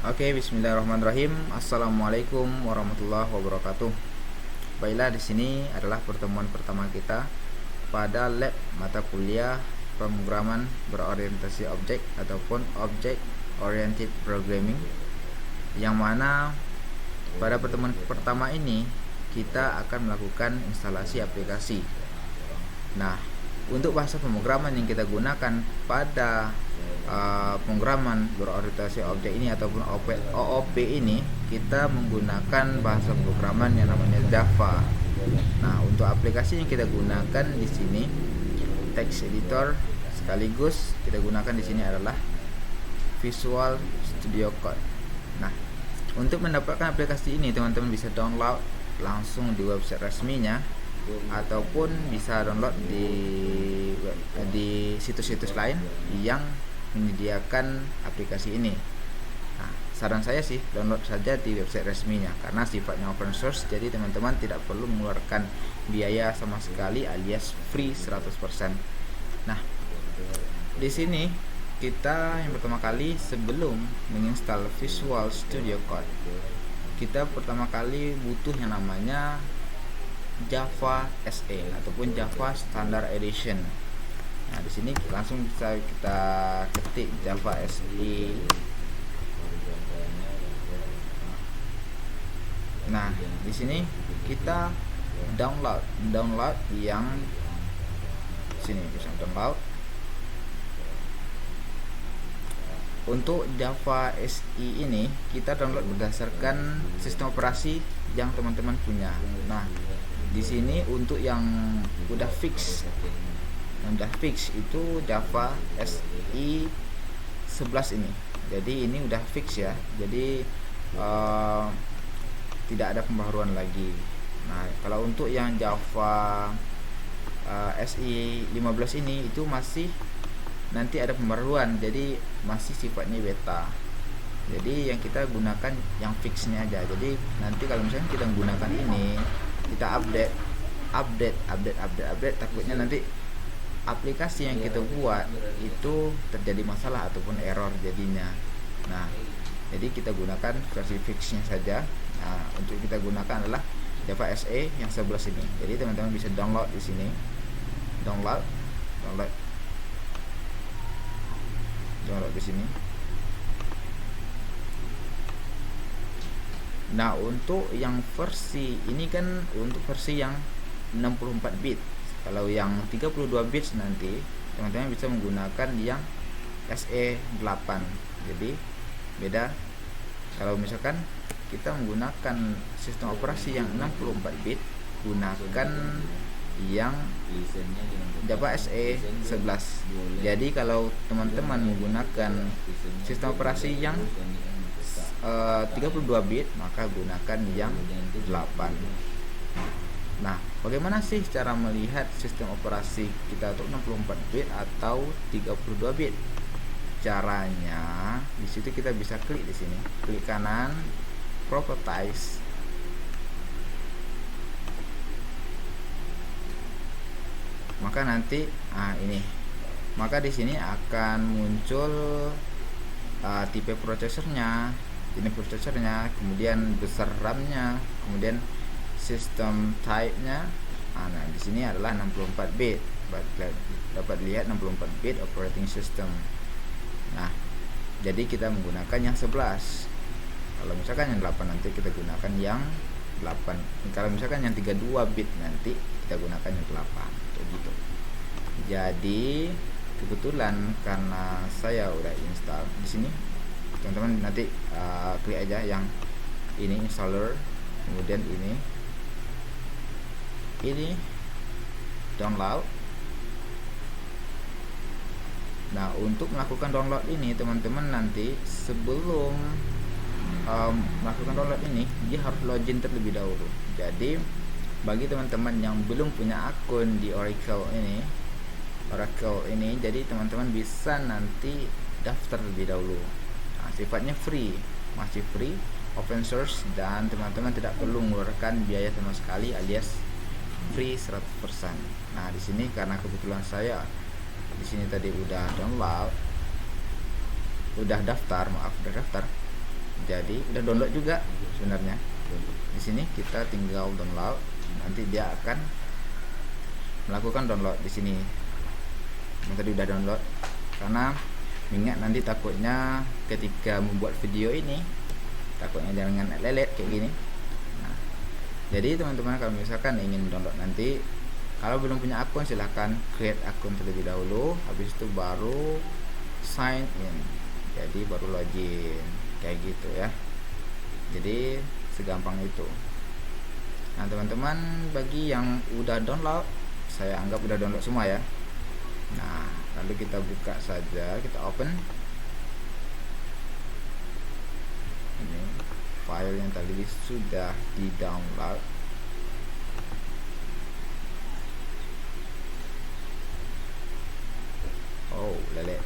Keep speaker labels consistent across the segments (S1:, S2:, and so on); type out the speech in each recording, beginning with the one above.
S1: Oke, bismillahirrahmanirrahim. Assalamualaikum warahmatullahi wabarakatuh. Baiklah, di sini adalah pertemuan pertama kita pada lab mata kuliah pemrograman berorientasi objek ataupun object oriented programming, yang mana pada pertemuan pertama ini kita akan melakukan instalasi aplikasi. Nah, untuk bahasa pemrograman yang kita gunakan pada pemrograman berorientasi objek ini ataupun OOP ini, kita menggunakan bahasa pemrograman yang namanya Java. Nah, untuk aplikasi yang kita gunakan di sini text editor, sekaligus kita gunakan di sini adalah Visual Studio Code. Nah, untuk mendapatkan aplikasi ini teman-teman bisa download langsung di website resminya ataupun bisa download di situs-situs lain yang menyediakan aplikasi ini. Nah, saran saya sih download saja di website resminya karena sifatnya open source, jadi teman-teman tidak perlu mengeluarkan biaya sama sekali alias free 100%. Nah, di sini kita yang pertama kali sebelum menginstal Visual Studio Code, kita pertama kali butuh yang namanya Java SE ataupun Java Standard Edition. Nah, di sini langsung bisa kita ketik Java SE. Nah, di sini kita download yang sini bisa download. Untuk Java SE ini kita download berdasarkan sistem operasi yang teman-teman punya. Nah, di sini untuk yang udah fix itu Java SE 11 ini. Jadi ini udah fix ya. Jadi tidak ada pembaharuan lagi. Nah, kalau untuk yang Java SE 15 ini itu masih nanti ada pembaruan, jadi masih sifatnya beta. Jadi yang kita gunakan yang fixnya aja. Jadi nanti kalau misalnya kita menggunakan ini, kita update, takutnya nanti aplikasi yang kita buat itu terjadi masalah ataupun error jadinya. Nah, jadi kita gunakan versi fixnya saja. Nah, untuk kita gunakan adalah Java SE yang 11 ini. Jadi teman-teman bisa download di sini. Download di sini. Nah, untuk yang versi ini kan untuk versi yang 64 bit. Kalau yang 32 bit nanti teman-teman bisa menggunakan yang SE8. Jadi beda. Kalau misalkan kita menggunakan sistem operasi yang 64 bit, gunakan yang Java SE 11. Jadi kalau teman-teman menggunakan sistem operasi yang 32 bit, maka gunakan yang 8. Nah, bagaimana sih cara melihat sistem operasi kita untuk 64 bit atau 32 bit? Caranya di situ kita bisa klik di sini, klik kanan, properties. Maka nanti maka di sini akan muncul tipe prosesornya, jenis prosesornya, kemudian besar RAM-nya, kemudian sistem type-nya. Nah, di sini adalah 64 bit. Dapat lihat 64 bit operating system. Nah, jadi kita menggunakan yang 11. Kalau misalkan yang 8 nanti kita gunakan yang 8. Kalau misalkan yang 32 bit nanti kita gunakan yang 8. Gitu. Jadi kebetulan karena saya udah install di sini, teman-teman nanti klik aja yang ini installer, kemudian ini download. Nah, untuk melakukan download ini teman-teman nanti sebelum melakukan download ini dia harus login terlebih dahulu. Jadi bagi teman-teman yang belum punya akun di Oracle ini, jadi teman-teman bisa nanti daftar terlebih dahulu. Nah, sifatnya free, masih free, open source, dan teman-teman tidak perlu mengeluarkan biaya sama sekali alias free 100%. Nah, di sini karena kebetulan saya di sini tadi udah daftar. Jadi udah download juga sebenarnya. Di sini kita tinggal download, nanti dia akan melakukan download di sini. Yang tadi udah download, karena ingat nanti takutnya ketika membuat video ini takutnya jaringan lelet kayak gini. Nah, jadi teman-teman kalau misalkan ingin download nanti, kalau belum punya akun silahkan create akun terlebih dahulu, habis itu baru sign in, jadi baru login kayak gitu ya. Jadi segampang itu. Nah teman-teman, bagi yang udah download, saya anggap udah download semua ya. Nah lalu kita buka saja, kita open ini file yang tadi sudah di download. Oh lele.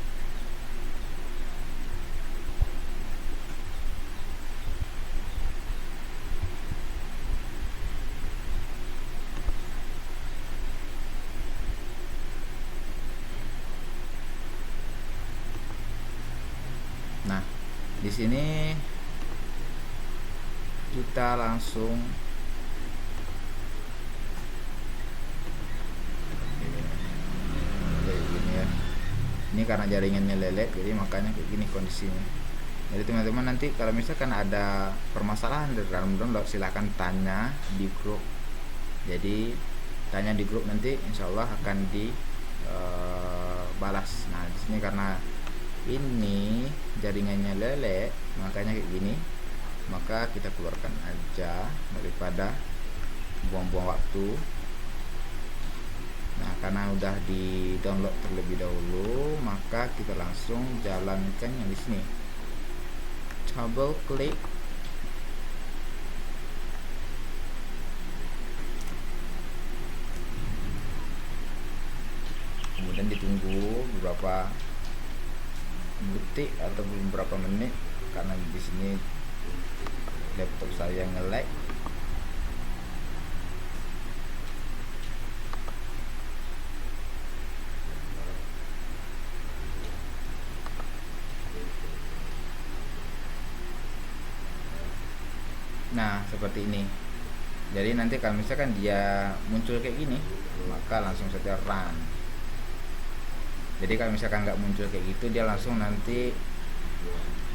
S1: Nah, di sini kita langsung kayak gini ya. Ini karena jaringannya lelet, jadi makanya kayak gini kondisinya. Jadi teman-teman nanti kalau misalkan ada permasalahan di dalam download, silahkan tanya di grup. Jadi tanya di grup, nanti insya Allah akan dibalas. Nah di sini karena ini jaringannya lelet, makanya kayak gini, maka kita keluarkan aja daripada buang-buang waktu. Nah karena udah di download terlebih dahulu, maka kita langsung jalankan yang di sini, double klik. Kemudian ditunggu beberapa detik atau beberapa menit, karena di sini laptop saya nge-lag. Nah seperti ini. Jadi nanti kalau misalkan dia muncul kayak gini, maka langsung saja run. Jadi kalau misalkan nggak muncul kayak gitu, dia langsung nanti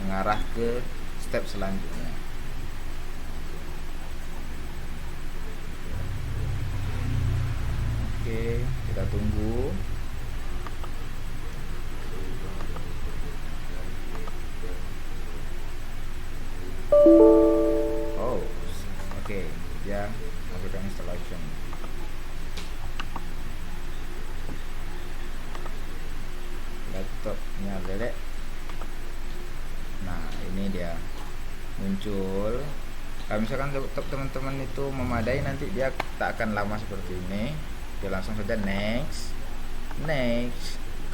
S1: mengarah ke step selanjutnya. Oke, kita tunggu. Oh, oke, dia lakukan installation. Laptopnya lelek. Nah ini dia muncul. Kalau misalkan laptop teman-teman itu memadai, nanti dia tak akan lama seperti ini. Dia langsung saja next,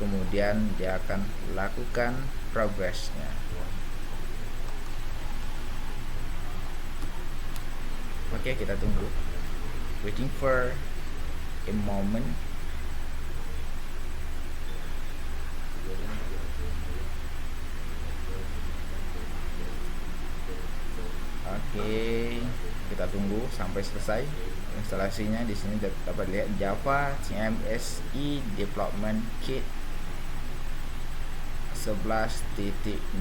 S1: kemudian dia akan lakukan progressnya. Oke, kita tunggu, waiting for a moment. Oke, kita tunggu sampai selesai instalasinya. Di sini dapat lihat Java CMSI Development Kit 11.0.10.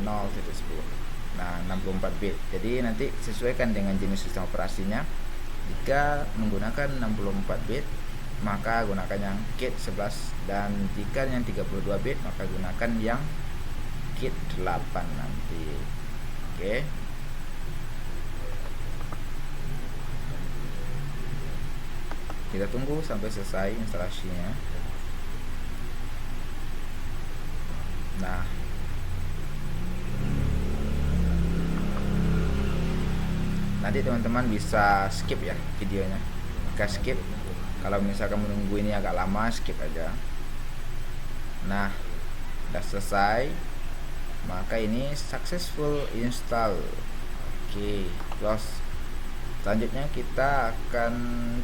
S1: Nah 64 bit. Jadi nanti sesuaikan dengan jenis sistem operasinya. Jika menggunakan 64 bit, maka gunakan yang Kit 11, dan jika yang 32 bit, maka gunakan yang Kit 8 nanti. Oke. Kita tunggu sampai selesai instalasinya. Nah nanti teman-teman bisa skip ya videonya. Jika skip, kalau misalkan menunggu ini agak lama, skip aja. Nah udah selesai, maka ini successful install. Oke, close. Selanjutnya kita akan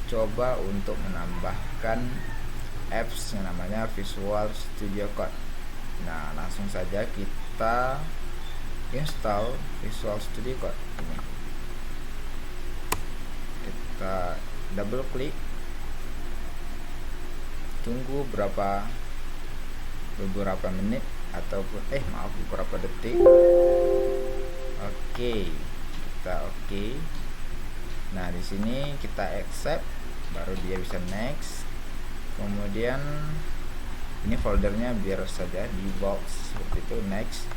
S1: coba untuk menambahkan apps yang namanya Visual Studio Code. Nah langsung saja kita install Visual Studio Code ini. Kita double klik, tunggu beberapa menit ataupun beberapa detik. Oke, kita oke. Nah, di sini kita accept, baru dia bisa next. Kemudian ini foldernya biar saja di box seperti itu, next.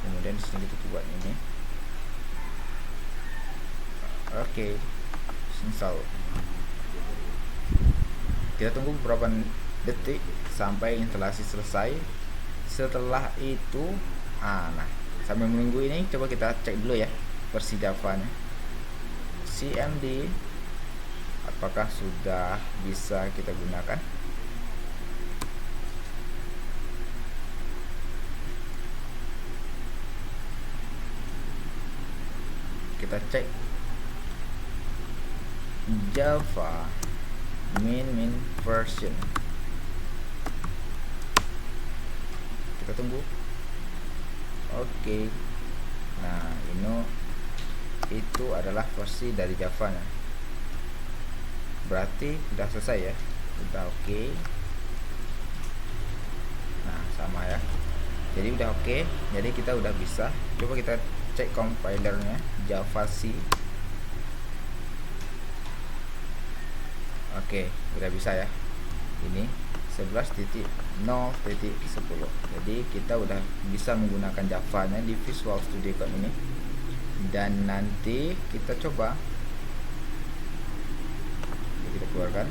S1: Kemudian di sini kita buat ini. Oke, install. Kita tunggu beberapa detik sampai instalasi selesai. Setelah itu, nah sambil menunggu ini, coba kita cek dulu ya versi Java-nya. CMD apakah sudah bisa kita gunakan? Kita cek Java min version. Kita tunggu. Oke. Nah, itu adalah versi dari Java-nya. Berarti sudah selesai ya. Udah oke. Nah, sama ya. Jadi udah oke. Jadi kita udah bisa. Coba kita cek compilernya Java C. Oke, udah bisa ya. Ini 11.0.10. Jadi kita udah bisa menggunakan Java-nya di Visual Studio Code ini. Dan nanti kita coba, kita keluarkan.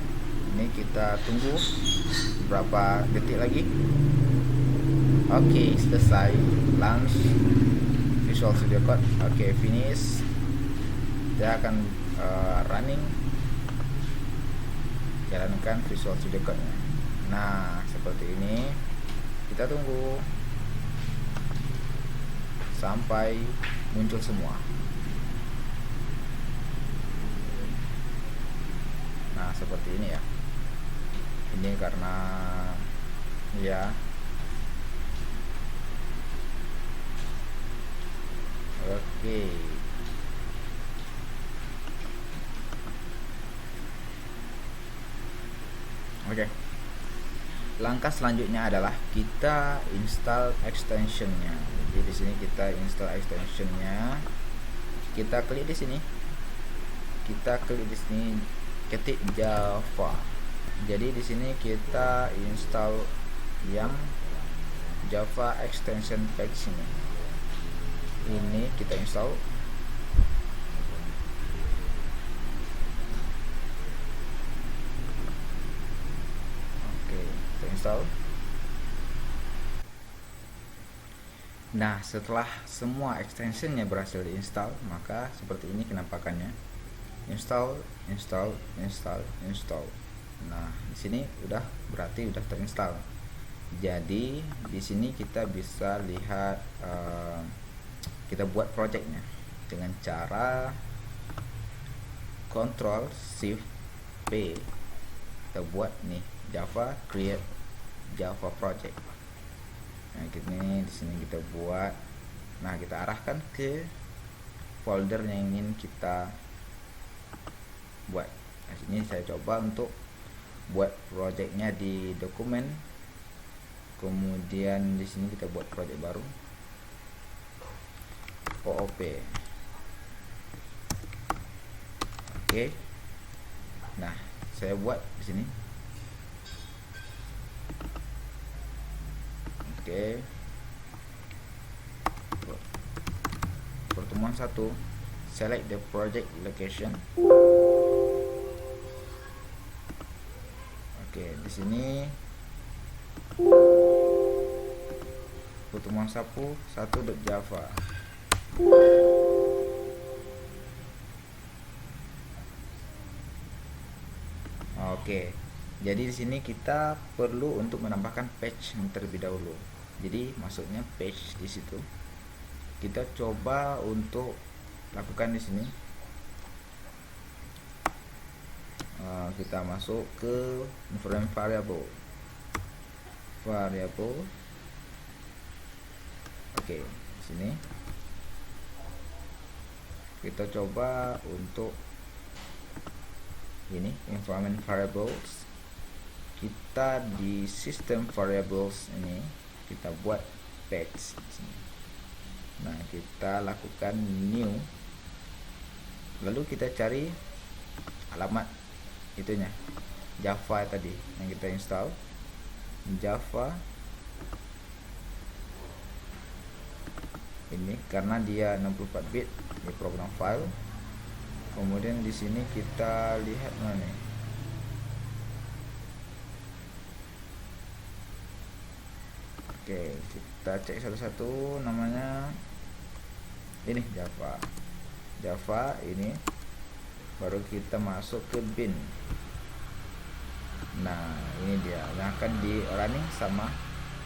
S1: Ini kita tunggu berapa detik lagi. Oke, selesai. Launch Visual Studio Code. Oke, finish. Dia akan running, jalankan Visual Studio Code nya. Nah, seperti ini. Kita tunggu sampai muncul semua. Nah, seperti ini ya. Ini karena ya oke. Oke. Langkah selanjutnya adalah kita install extensionnya. Jadi di sini kita install extensionnya. Kita klik di sini. Ketik Java. Jadi di sini kita install yang Java extension pack ini. Ini kita install. Install. Nah, setelah semua extensionnya berhasil diinstal, maka seperti ini penampakannya. Install. Nah, di sini berarti udah terinstall. Jadi di sini kita bisa lihat kita buat projectnya dengan cara Ctrl Shift P. Kita buat nih Java create Java project. Nah, ini di sini kita buat. Nah, kita arahkan ke folder yang ingin kita buat. Nah, sini saya coba untuk buat projectnya di dokumen. Kemudian di sini kita buat project baru. OOP. Oke. Nah, saya buat di sini. Oke. Pertemuan 1, select the project location. Oke, di sini pertemuan 1.java. Oke. Jadi di sini kita perlu untuk menambahkan page terlebih dahulu. Jadi masuknya page di situ. Kita coba untuk lakukan di sini. Kita masuk ke frame variable. Oke, sini kita coba untuk ini environment variables. Kita di system variables ini kita buat text di sini. Nah, kita lakukan new, lalu kita cari alamat itunya Java tadi yang kita install, Java ini karena dia 64 bit di program file. Kemudian di sini kita lihat mana nih, oke, kita cek satu-satu namanya. Ini Java ini, baru kita masuk ke bin. Nah, ini dia yang akan di running sama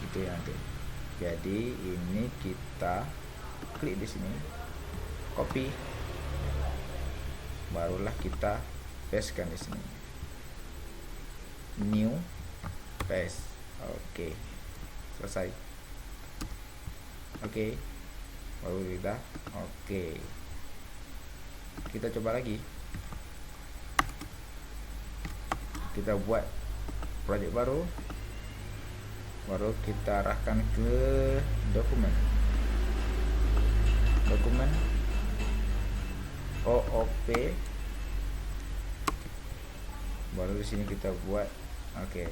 S1: itu ya nanti. Jadi ini kita klik di sini, copy, barulah kita pastekan di sini, new, paste. Oke, selesai. Oke, baru kita oke. Kita coba lagi, kita buat project baru kita arahkan ke dokumen OOP, baru di sini kita buat oke.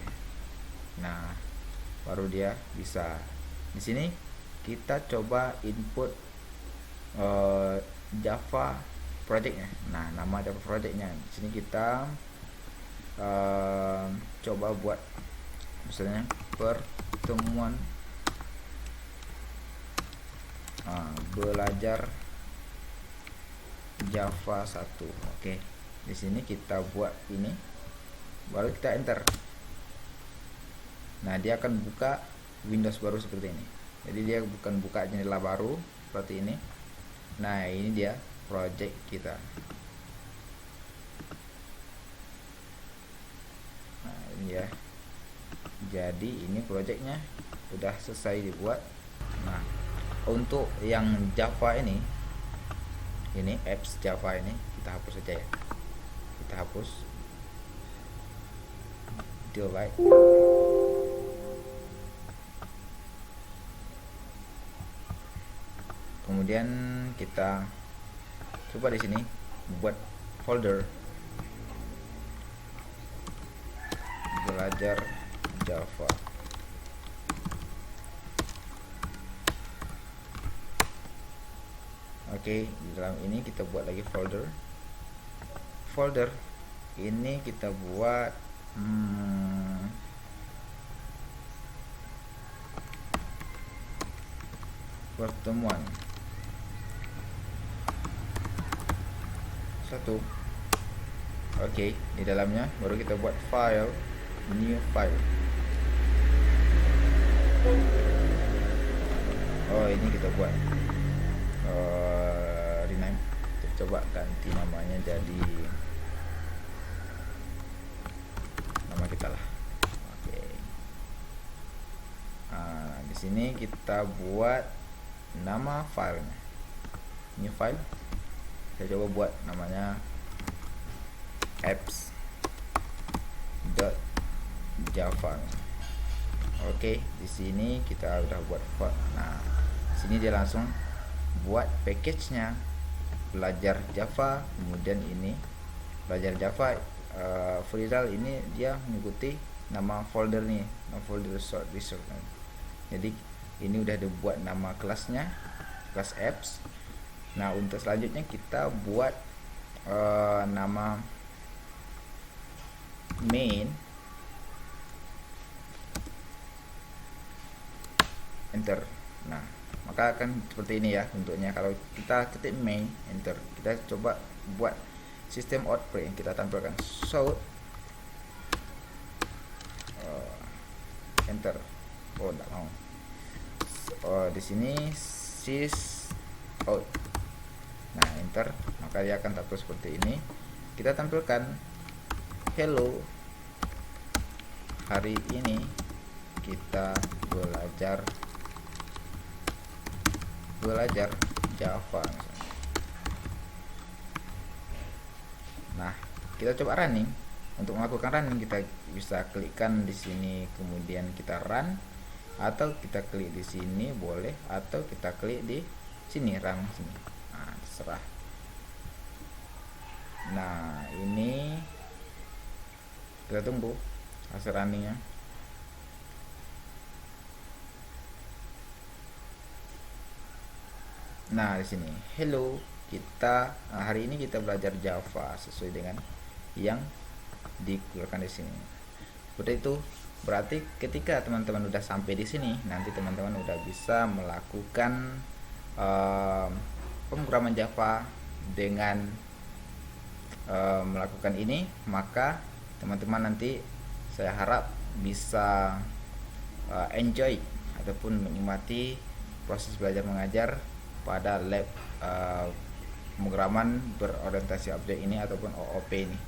S1: Nah, baru dia bisa. Di sini kita coba input Java projectnya. Nah, nama Java projectnya di sini kita coba buat misalnya pertemuan belajar Java 1. Oke. Di sini kita buat ini, baru kita enter. Nah, dia akan buka Windows baru seperti ini. Jadi dia bukan buka jendela baru seperti ini. Nah, ini dia project kita. Nah, ini ya. Jadi ini projectnya udah selesai dibuat. Nah, untuk yang Java ini apps Java ini kita hapus saja ya. Kita hapus, delete. Kemudian kita coba di sini buat folder belajar Java. Oke, di dalam ini kita buat lagi folder ini kita buat pertemuan 1. Oke, di dalamnya baru kita buat file, new file. Oh, ini kita buat rename. Kita coba ganti namanya jadi nama kita lah. Oke. Di sini kita buat nama filenya, new file. Saya coba buat namanya apps.java. Oke, di sini kita udah buat file. Nah, sini dia langsung buat package-nya belajar Java. Kemudian ini belajar Java Frizal ini dia mengikuti nama folder nih, nama folder resource. Jadi ini udah dibuat nama kelasnya, kelas apps. Nah, untuk selanjutnya kita buat nama main, enter. Nah, maka akan seperti ini ya bentuknya. Kalau kita ketik main, enter, kita coba buat sistem output yang kita tampilkan, show, enter. Oh, enggak mau. Di sini sys out. Nah, enter, maka dia akan tampil seperti ini. Kita tampilkan hello, hari ini kita belajar belajar Java misalnya. Nah, kita coba running. Untuk melakukan running kita bisa klikkan di sini, kemudian kita run, atau kita klik di sini boleh, atau kita klik di sini run sini. Nah, terserah. Nah, ini kita tunggu hasil runningnya. Nah, di sini hello, kita hari ini kita belajar Java sesuai dengan yang dikeluarkan di sini. Seperti itu. Berarti ketika teman-teman udah sampai di sini, nanti teman-teman udah bisa melakukan pemrograman Java dengan melakukan ini, maka teman-teman nanti saya harap bisa enjoy ataupun menikmati proses belajar mengajar pada lab pemrograman berorientasi objek ini ataupun OOP ini.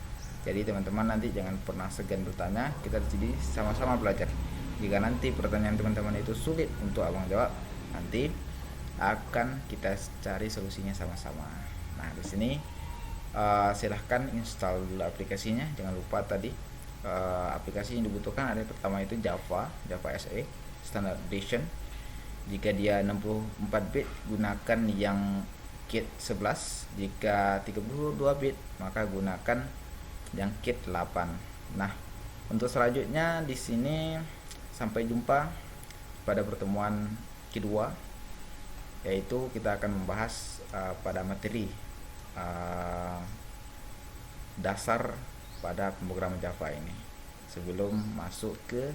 S1: Jadi teman-teman nanti jangan pernah segan bertanya, kita di sini sama-sama belajar. Jika nanti pertanyaan teman-teman itu sulit untuk abang jawab, nanti akan kita cari solusinya sama-sama. Nah, di sini silahkan install dulu aplikasinya. Jangan lupa tadi aplikasi yang dibutuhkan ada pertama itu Java SE Standard Edition. Jika dia 64 bit gunakan yang kit 11, jika 32 bit maka gunakan yang kit 8. Nah, untuk selanjutnya di sini sampai jumpa pada pertemuan kedua, yaitu kita akan membahas pada materi dasar pada pemrograman Java ini sebelum masuk ke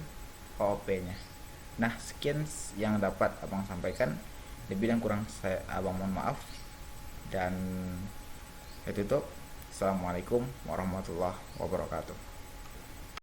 S1: OOP-nya. Nah, sekian yang dapat abang sampaikan. Lebih dan kurang abang mohon maaf, dan saya tutup. Assalamualaikum warahmatullahi wabarakatuh.